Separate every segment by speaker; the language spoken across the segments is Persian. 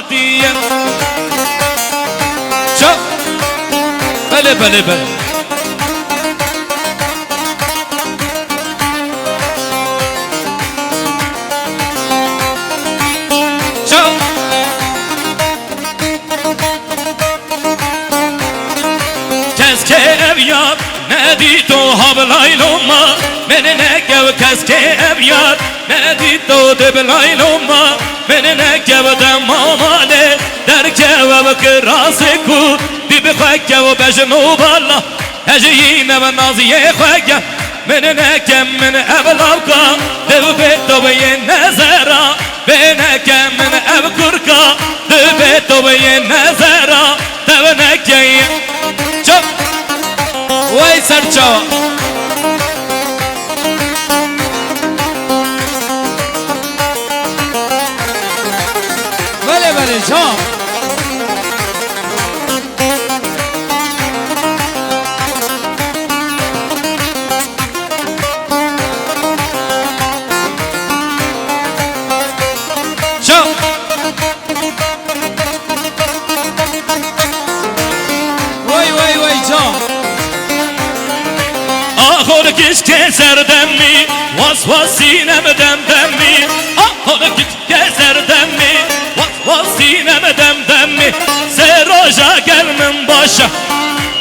Speaker 1: دیم چا بله بله بله کس که اویاد ندید و هبلایلو ما من نگو کس که اویاد ندید و دبلایلو ما من نگو دماماله در که و بکراسی کو دی بخواه و بجنو بالا هجیین و نازیه خواه من نگم من اولابکا دو بیتو بی نظرا بینکم من ابکرکا دو بیتو بی نظرا دو نگیم چپ وای سرچا
Speaker 2: بله بله جام
Speaker 1: کش که سردمی واسواسینم دمدمی آخونا کش که سردمی واسواسینم دمدمی سه روژا گرمم باشه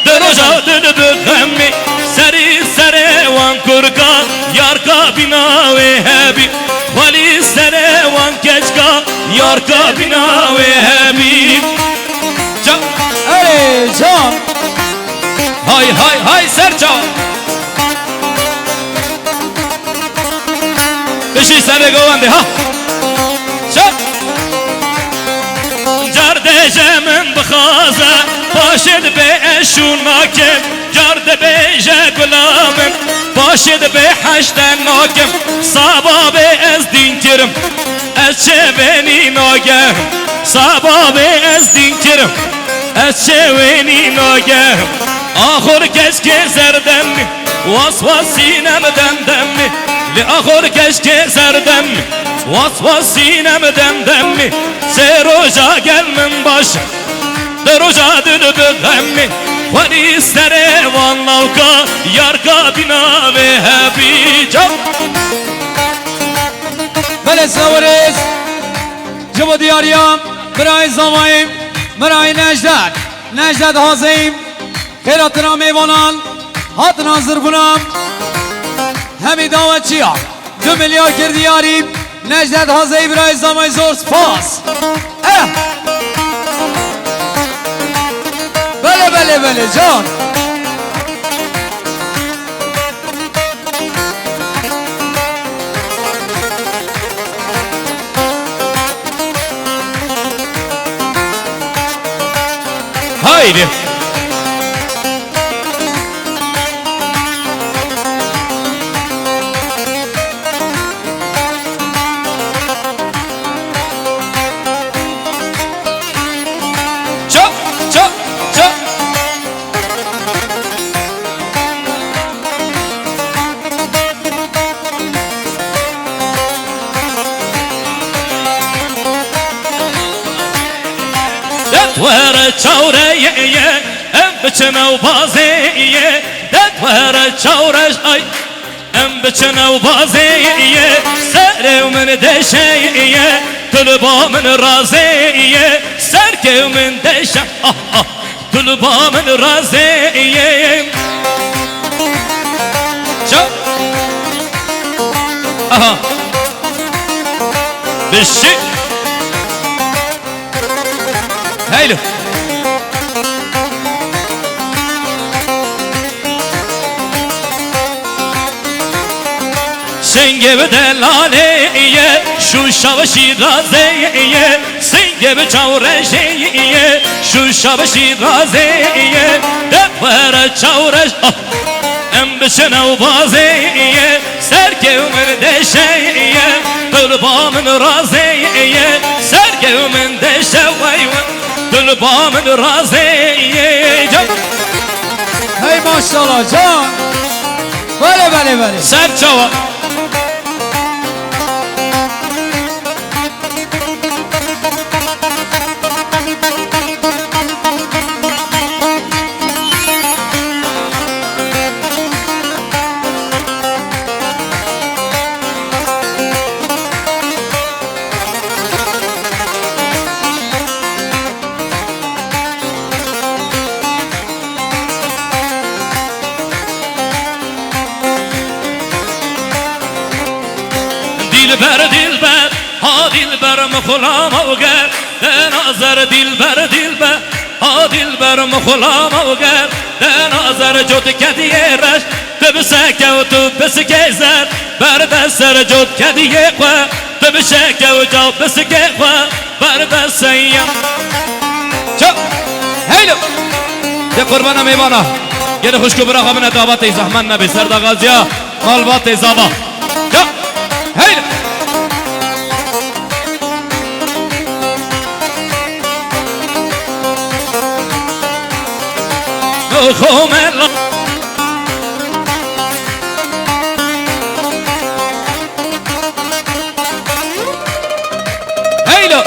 Speaker 1: ده روژا دل بغمی سری سر وان کرکا یارکا بیناوی هبی ولی سر وان کچکا یارکا بیناوی هبی جا
Speaker 2: ای جام
Speaker 1: های های های سر جا بشی سر گوانده ها شب جرده من بخوازه باشد به اشوناکم جرده به گلامم باشد به حشتن ناکم صباب از دین کرم از چه بینی ناگم صباب از دین کرم از چه بینی ناگم آخر کس که زردم واسواسینم دمدم لآخر کش که زردم واسواسینم دمدم سه روژا گلمم باشه ده روژا دل بغمی ولی سر والنوکا یارکا بینا به هبی جا
Speaker 2: بله سوارز جبو دیاریم برای زمایم برای نجدد حاضریم خیراتنا میوانان هات ناظر بونم همی دعوت چیا 2 میلیارد کردی یاریم نجدد حاضری برای زمای زور سپاس بله بله بله جان
Speaker 1: haydi ورا چوره ام بچنو بازی دت ورا چورش ای ام بچنو بازی سر من دشه طلبا من رازی سر که من دشه طلبا من رازی شو آها بشی هيلو سنگه به دلالیه شوشا و شیرازیه سنگه به چورشیه شوشا و شیرازیه دپر چورش ام بشنو بازیه سرکه من دشیه طلبا من رازیه سرکه من دشویه طلبا من رازیه
Speaker 2: هی ماشاءالله جان بله بله بله
Speaker 1: سر چوا دلبر مخلام وگر نظر دلبر دلبر دلبر مخلام وگر نظر جد کدیه رش تبسکه و تو بسکه زر برد سر جد کدیه خواه تبسکه و جا بسکه خواه برد سیم چو هیلو ده قربانم ایوانا گره خوشکو برا خوابنه دعوت زحمن نبی سرد آغازیا مالبات زابا چو هیلو خوم الله هیلو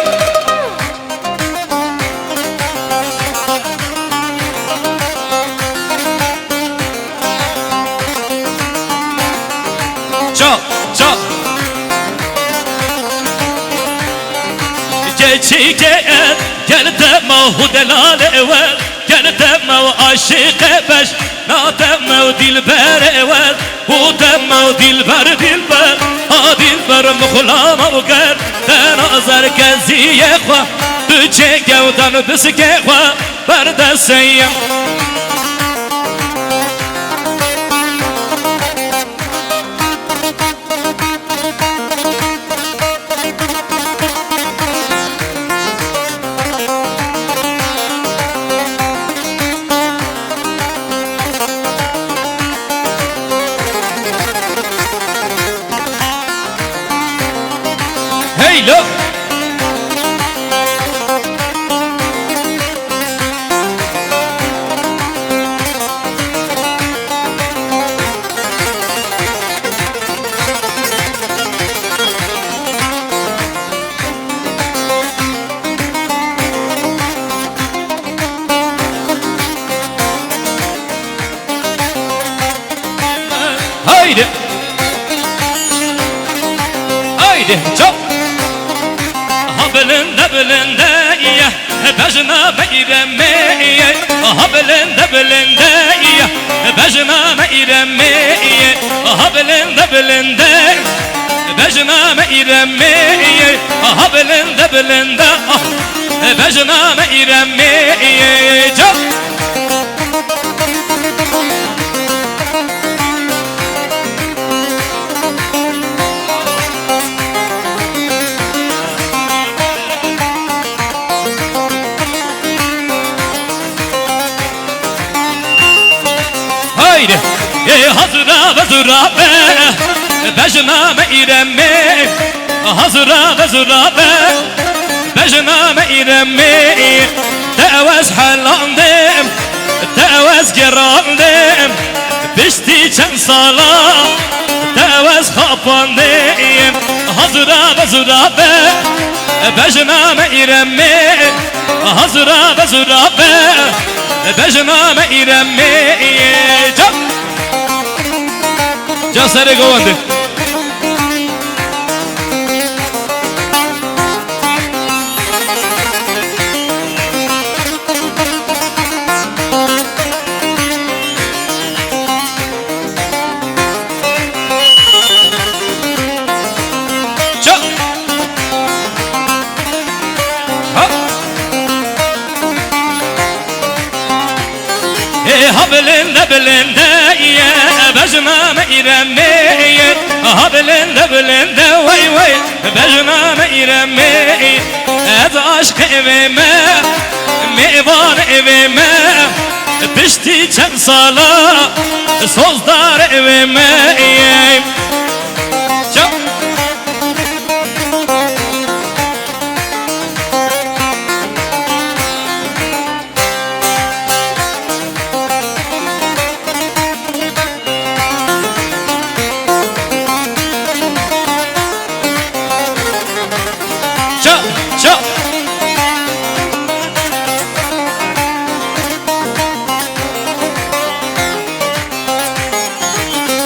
Speaker 1: چا چا چی که گردم و دلال اول گردم و عاشق بش نادم و دلبر اول بودم و دلبر دلبر دلبر مخلام و گر نظر کزیه خواه تو چه گودن بسکه خواه برد سیم هیلو هيدي هيدي شوف هبلن بلن دايه بجنا ميرميه هبلن بلن دايه بجنا ميرميه هبلن بلن دايه بجنا ميرميه هبلن بلن دايه بجنا ميرميه شوف هيدي هزرا بزرا بجنا ميرمي هزرا بزرا بجنا ميرمي تأوز حلاندم تأوز جراندم بشتي چند سالا تأوز خاپاندم هزرا بزرا بجنا ميرمي هزرا بزرا بجنا ميرمي جا سر گوانده هبلن بلن دايه بجنا ميرمي هبلن بلن وي وي بجنا ميرمي از عشق ما میوان ما بشتی چند سالا سوزدار ما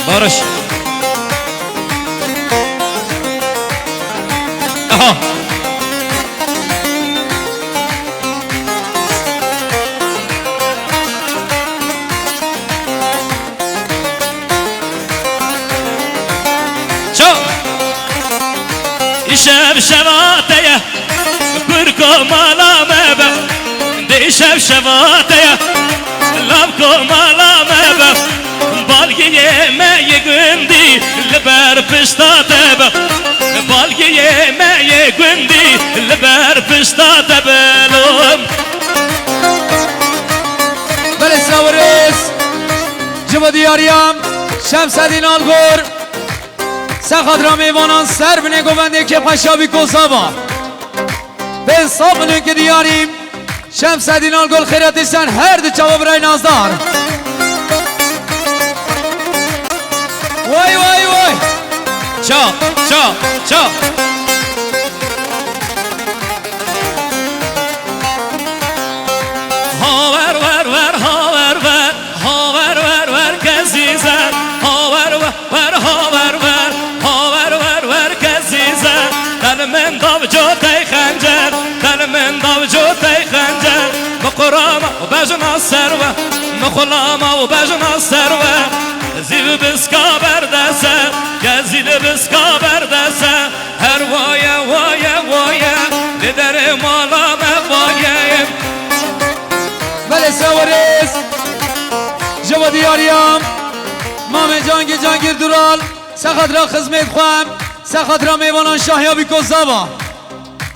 Speaker 1: بارش اها شو شب شبات لابكو مالا مبا دي شب شباتيا لابكو مالا مبا بالگی می گندی لبر پشتا تبا بالگی می گندی لبر پشتا تبلوم
Speaker 2: بله سراورس جبا دیاریم شمس الدین آلگور سخت را میوانان سر بینه گوونده که پشابی کوزاوا به حساب بلون که دیاریم شمس الدین آلگور خیراتیسن هر دو چاوا برای نازدار وای وای وای
Speaker 1: چا چا چا هاور ور ور هاور ور هاور ور ور کزیزن هاور ور هاور ور هاور ور ور کزیزن دل من داو جو تی خنجر دل من داو جو تی خنجر بقرام و بجنا سروا مخلام و بجنا سروا زیل بسکا بردسه گزیل بسکا بردسه هر وایا وایا وایا لدر مالا موایم
Speaker 2: بله سوارس جوا دیاریم مام جانگیر دورال سخت را خزمت خوام سخت را میوانان شاهیابی کوزاوا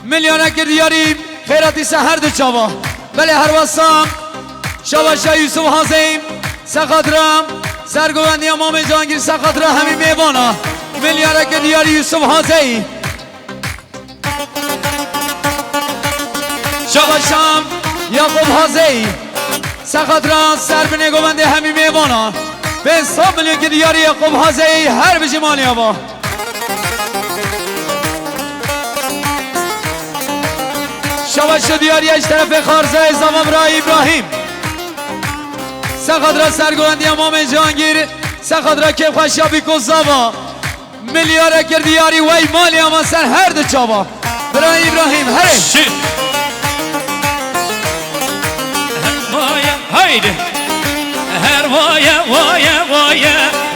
Speaker 2: میلیونک دیاریم خیراتی سهر دو چاوا بله هر واسام شاوا شاه یوسف حازیم سخت را سرگوندی امام جانگیر سخت را همین میوانا میلیونک دیاری یوسف حازیم شاوا شام یعقوب حازیم سخت را سر بینه گوونده همین میوانا به حساب میلیون که دیاری یعقوب حازی هر بجی مالی آبا شواش دیاری اش طرف خارزه زمان برای ابراهیم سخت را سرگوندی امام جهانگیر سخت را که خوشابی کزاوا میلیاره که دیاری وی مالی آبا سر هر دو چابا برای ابراهیم هره
Speaker 1: هایده هر وایا وایا وایا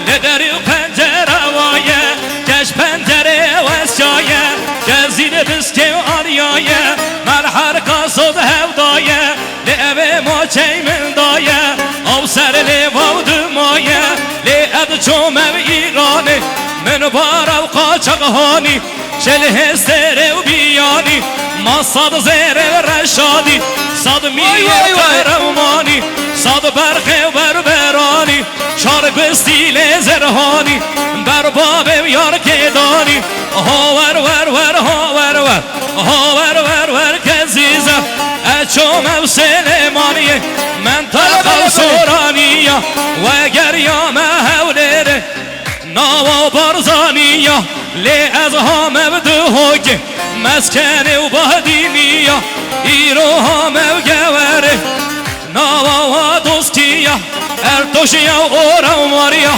Speaker 1: لدری و پنجره وایا کش پنجره و سایه گزید بسکه و آریایه من هر کاسد هودایه لعبه ما چی من دایه او سر لیوو دمایه لیعد چومه و ایرانه من بارا و قاچقهانی شله سره و بیانی ما صد زره و رشادی صد میوه و رومانی صد برخه و بربرانی چار گستیل زرهانی بر باب یار که دانی هاور ور ور هاور ور هاور ور ور کزیزه اچوم و سلیمانیه من تلقا سورانیه و گریام هولره ناوا بارزانیه لی از همه بدهوگه مسکن و بادینیه ایرو همه و گوره ناوا و دوستیه ارتوشیه و اورا و ماریا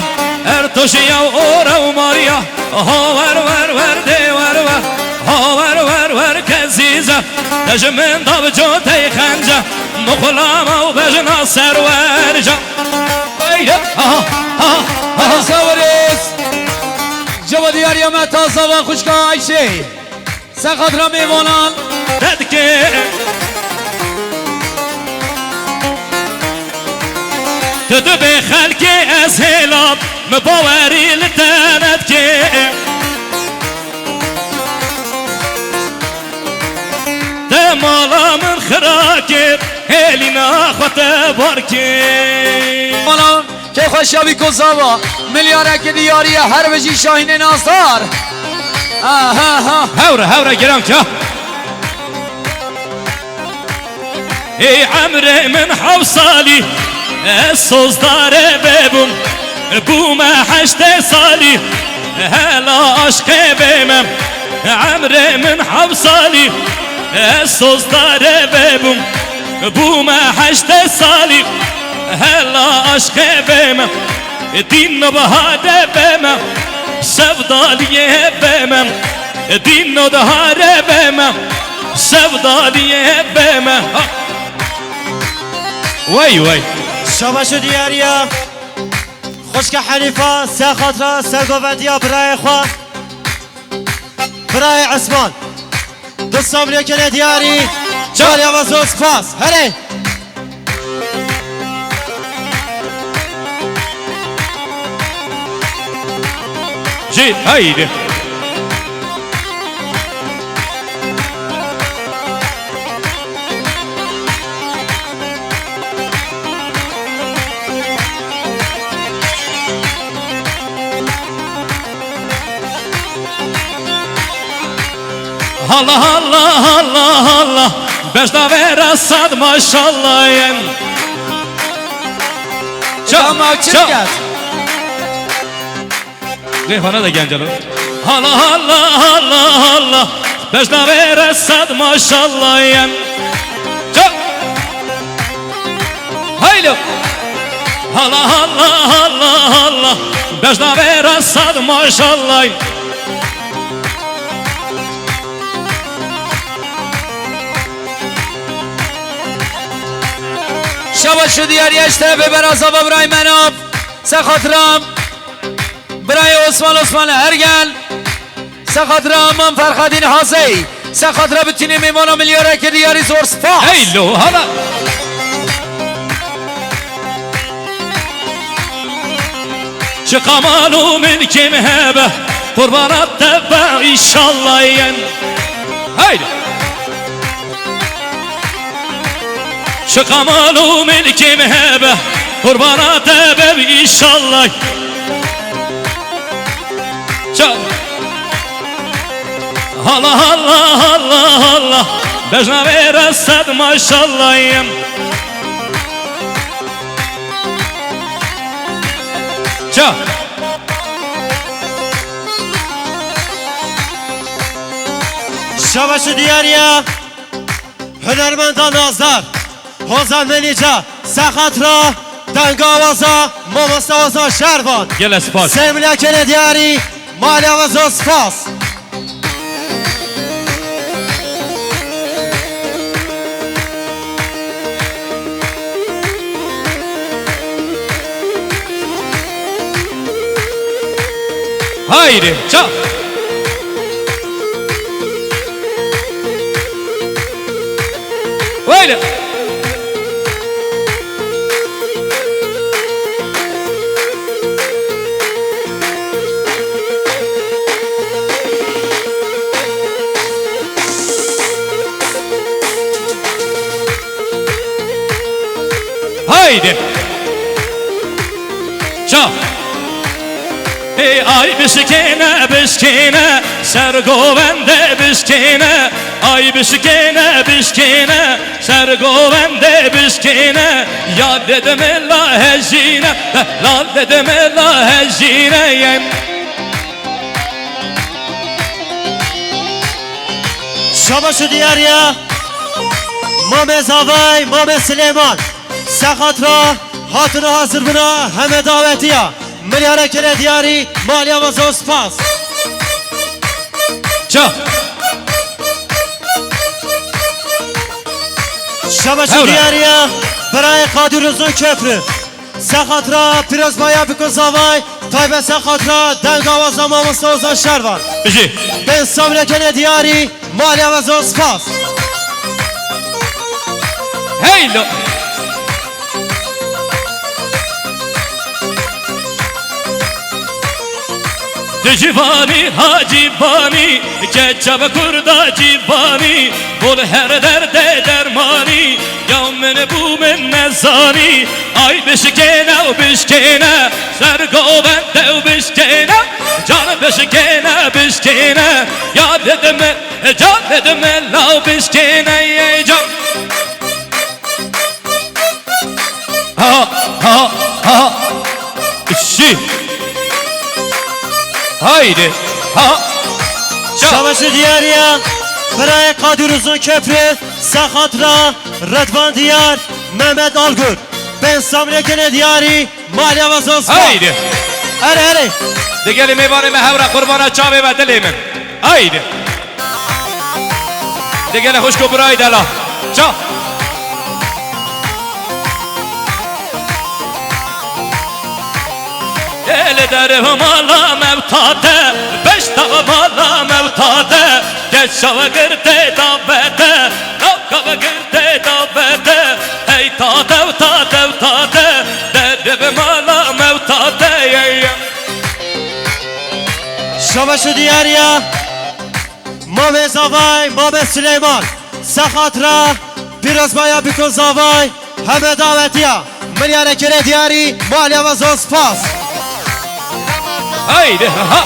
Speaker 1: ارتوشیه و اورا و ماریا هاور ور ور دیور ور هاور ور ور کزیزه دجمن داب جو تی خنجه مخلام و بجنا سرور جا
Speaker 2: سوارس جوا دیاری ما تازه و خوشکا عیشه سخت را میوانان
Speaker 1: رد که تدو به خلق از هلاب مباوری لتند که دمالا من خراکب هلی ناخوت بارکه
Speaker 2: مالا که خوشیابی کزاوا میلیاره که دیاری هر بجی شاهین ناصار
Speaker 1: هوره گرم که ای عمر من حوصالي الصوص دار ببوم بوم 8 سالي هلا عشق بمم عمر من حوصالي الصوص دار ببوم بوم 8 سالي هلا عشق بمم دين بهاده بمم سفداليه بمم دين دهاره بمم سفداليه بمم وای
Speaker 3: شاباشو دیاریا خوشک حریفا سه خاطره سه گوندیا برای خواه برای عثمان بالصبر كان دياري جاليا وزوز فاس هلي
Speaker 1: جيت هيدي Allah Allah Allah Allah Beşta vera sad maşallah yen
Speaker 2: Cama çirket.
Speaker 1: Reyhan'a da gel canım Allah Allah Allah Allah Beşta vera sad maşallah yen Çok Haylo Allah Allah Allah Allah Beşta vera sad maşallah yen
Speaker 2: شباش دیاری اشته به برازا و برای مناب سخاطرم برای عثمان هرگل سخاطرم من فرخدین حاضی سخاطر بتونی میمانا میلیاره که دیاری زور سپاس
Speaker 1: Haylo hala Şu kamalu mülkim hebe Kurbanat tebbe inşallah yen Haydi Şu kamalu mülkim hebe Kurbanat tebbe inşallah Çok Allah Allah Allah Allah Bejna vera sad maşallah yen Çok
Speaker 3: شباش دیاریا هنرمندان آزار حوزن منیجا سخت را دنگ آوازا مامستا آوازا شهروان
Speaker 1: Gel espas
Speaker 3: سرملیا کنه دیاری مالی آوازا سپاس
Speaker 1: Haydi çal Öyle Haydi Çal Ey ay biskine sergovende biskine Ay biskine sergovende biskine Ya dedim la hezine La dedim la hezine yen
Speaker 3: شباش دیاریا مام زاوی مام سلیمان سخت را هاتون حاضر بنا همه دعوتیا ملیاره کنه دیاری مالی آوازا سپاس
Speaker 1: Çal
Speaker 3: شباش
Speaker 1: Evra.
Speaker 3: دیاریا برای قادر رزون köprü سخت را پیروز بایا بکن زاوی تایبه سخت را دنگ آوازا مامستا اوزان شهروان
Speaker 1: Bici
Speaker 3: Ben sabire کنه دیاری مالی آوازا سپاس
Speaker 1: Haylo Civani ha civani Keçab kurda civani Bol her derde dermani Ya mene bu men nezani Ay beşikene o beşikene Sergovende o beşikene Can beşikene beşikene Ya dedeme can dedeme la beşikene can Ha ha ha Şi Haydi ha
Speaker 3: Savaşı diyarya برای قادر uzun köprü Sakhatra Rıdvan Diyar Mehmet Algur Ben Samire Kene Diyari Mali Avaz Osman
Speaker 1: Haydi
Speaker 3: Hadi hadi
Speaker 1: Digeli meyvani mehevra kurbana çavi ve dilimin Haydi Digeli hoşku burayı dela Çal Ele derim ala mevtate Beş tava ala mevtate شو گرده دابته لکو گرده دابته ای تاته و تاته و تاته در به مالا موتاته
Speaker 3: شبش دیاریا مام زاوای مام سلیمان سخاطرا پیروز بایا بکن زاوای همه دعوتیا ملیاره کره دیاری مالیا و زوز پاس
Speaker 1: haydi ha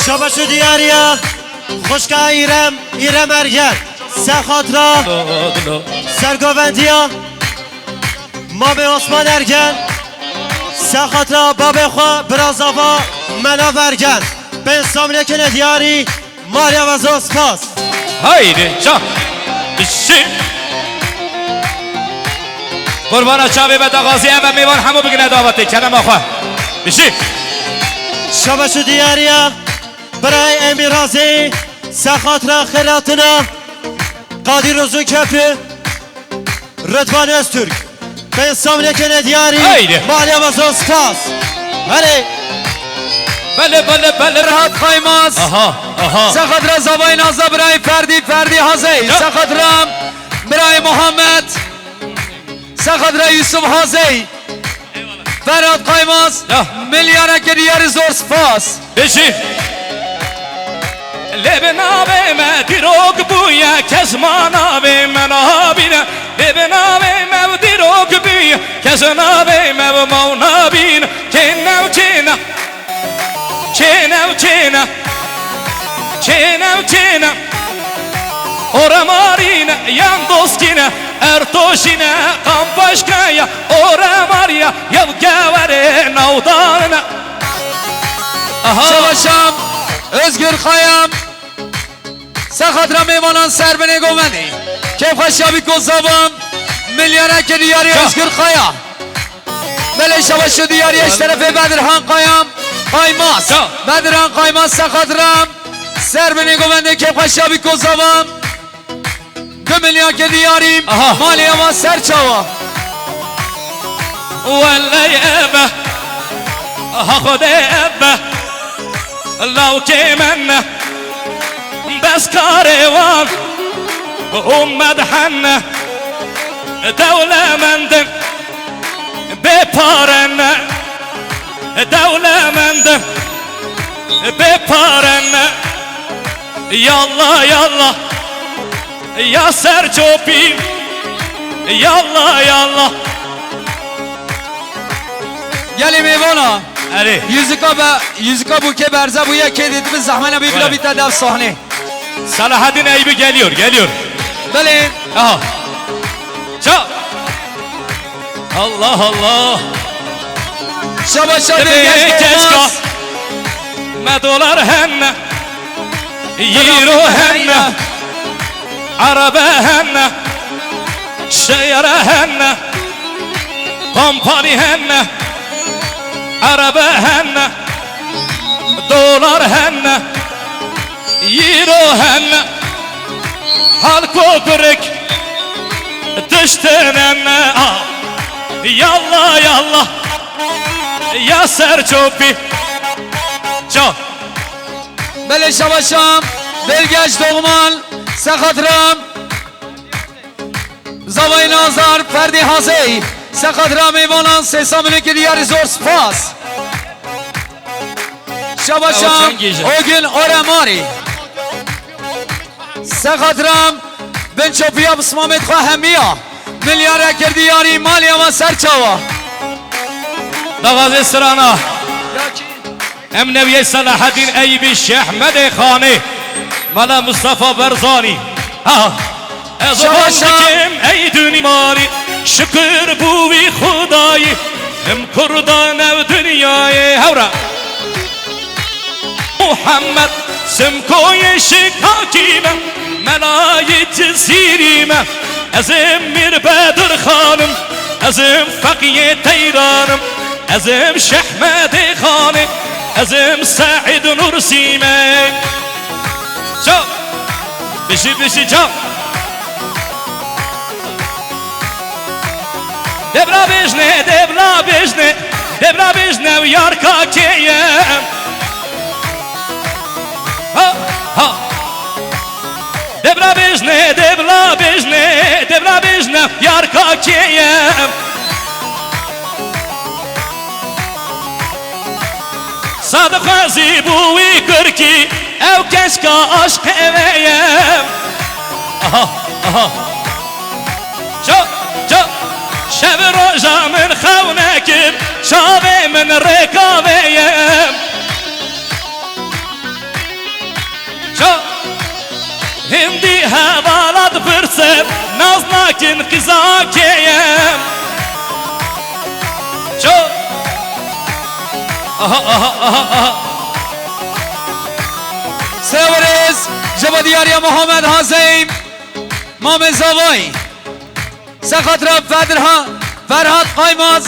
Speaker 3: شبش دیاریا خوشکا ایرم ارگن سخاطرا سرگوندیا مام عثمان ارگن سخاطرا باب خوا برازاوا منا ورگن به سامنه کنه دیاری مالیا و زوز پاس
Speaker 1: haydi çak işi قربان چاوی به دغازی و میوان همو بگنه دعوتی کنم آخواه بشی
Speaker 3: شبش دیاریا برای امیرازی سخاطرا خیراتنا قادر روزون کپی رضوان öztürk به سامنه کنه دیاری
Speaker 1: haydi
Speaker 3: مالیا و زوز پاس هلی
Speaker 1: بله بله بله
Speaker 2: راحت خایماز
Speaker 1: aha aha
Speaker 2: سخت را زبای نازا برای فردی هازی سخت را برای محمد سخت را یوسف هازی فراد قایماز
Speaker 1: Ya.
Speaker 2: میلیاره که دیاری زور سپاس
Speaker 1: بشی لبنابه ما دیروگ بویا کزمانابه من آبینه لبنابه ما دیروگ بویا کزنابه ما مونابین کنو چینا چینا چینا چینا چینا Oramarina yandoskina ertoşina kampaşkaya Oramarya yavgavare naudanına
Speaker 2: Savaşam Özgür Kayam سخت را میوانان سر بنه گومنی کیف خشابی کزابم میلیاره که دیاری ازگر خایا بله شباش دیاری اشترف بدرهان قایام قایماس بدرهان قایماس سخت رام سر بنه گومنی کیف خشابی کزابم 2 میلیون که دیاریم مالی اما سر چاوا
Speaker 1: ولی ابه خود ابه لو که من بس کاروان اومد حنه دوله مندم بپارن دوله مندم بپارن یالله یالله یا سر چوپیم یالله یالله
Speaker 2: گلی میوانا
Speaker 1: علی
Speaker 2: yüzüka bu ke berze bu ya ke dediğimiz zahmana bir bila bir tane sahne.
Speaker 1: Salahaddin Eyüp'ü geliyor
Speaker 2: Bale.
Speaker 1: Aha Çal Allah Allah
Speaker 2: Şabaşa
Speaker 1: Keşka Medolar henne Euro henne Arabe henne Şeyre henne Kompani henne Arabe henne Dolar henne Euro henne Halko kırık Düştün henne Yallah yallah Ya serçopi Çok
Speaker 2: Bale şabaşam Belgeç doğman Sakatram Zavay Nazar Ferdi Hazey Sakatram eyvanan Sesamını ki diyarı zor spas Şabaşam O gün Oremari Sakatram Ben çöpüya Bismamet Khahemiya Milyara kerdi yari mali ama serçava
Speaker 1: Dağazı sırana Emneviye Salahaddin Eyüp'ü Şeyh Ahmed Khani Mala Mustafa Berzani Ezandikim ey dünimari Şükür bu vi Khudayı Hem kurdan ev dünyayı Havra Muhammed Simkoye şikakime Melayet zirime Ezim Mir Bedir Hanım Ezim Fakiye Teyranım Ezim Şehmedi Khani Ezim Said Nursime Çok Bişi bişi çok دبلا بجنه دبلا بجنه دبلا بجنه ويار كاكيم ها ها دبلا بجنه دبلا بجنه دبلا بجنه يار كاكيم صادق زيبوي كركي او كشكا عشق اويم اها اها شو شو شب روجا من خونكم شابي من ركابيم شو هندي هبالات فرسب نازناكن قزاكيم شو
Speaker 2: سورز جبا دیاریا محمد حسین مام زوای سخت رب فرهاد قایماز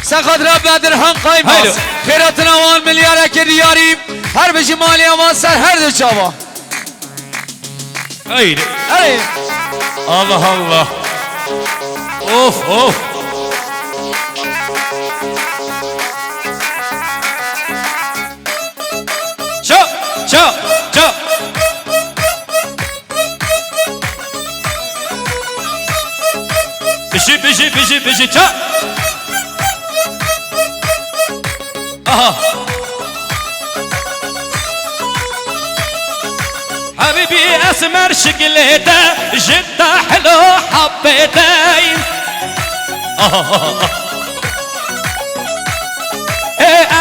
Speaker 2: سخت رب بدرهم قایماز خیرات نوان ملیاره که دیاری هر بشی مالی آواز سر هر دو چاوا
Speaker 1: haydi
Speaker 2: اره
Speaker 1: Allah Allah of of Çap çap çap Bişi bişi bişi bişi çap Aha حبيبي اسمر شكلته جدا حلو حبيتين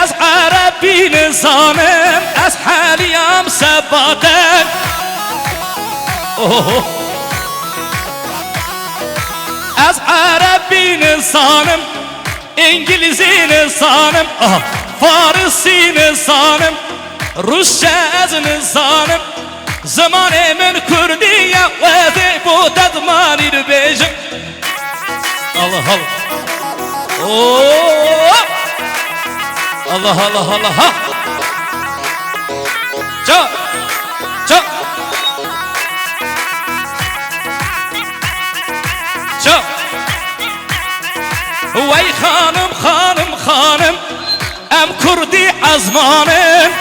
Speaker 1: از عربي نظامم از حاليام سباتن از عربي نظامم انجليزي نظامم فارسي نظامم روسچه از نظامم زمانه من کردیه و bu تدمانی رو بیجم Allah Allah Allah Allah Allah ha Çak Çak Çak Vay hanım hanım hanım em kurdi azmanım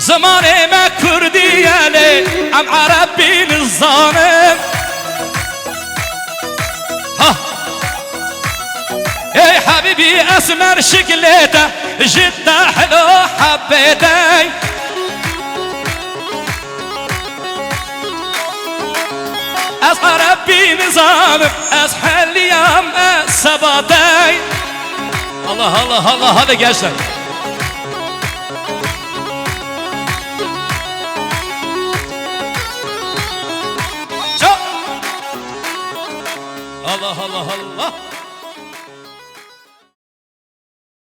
Speaker 1: زمانه ما كردية لي عم عربي الظالم ها يا حبيبي اسمر شكلته جدا حلو حبيتي از عربي نظالم از حليام سباتي الله الله الله هذا قشة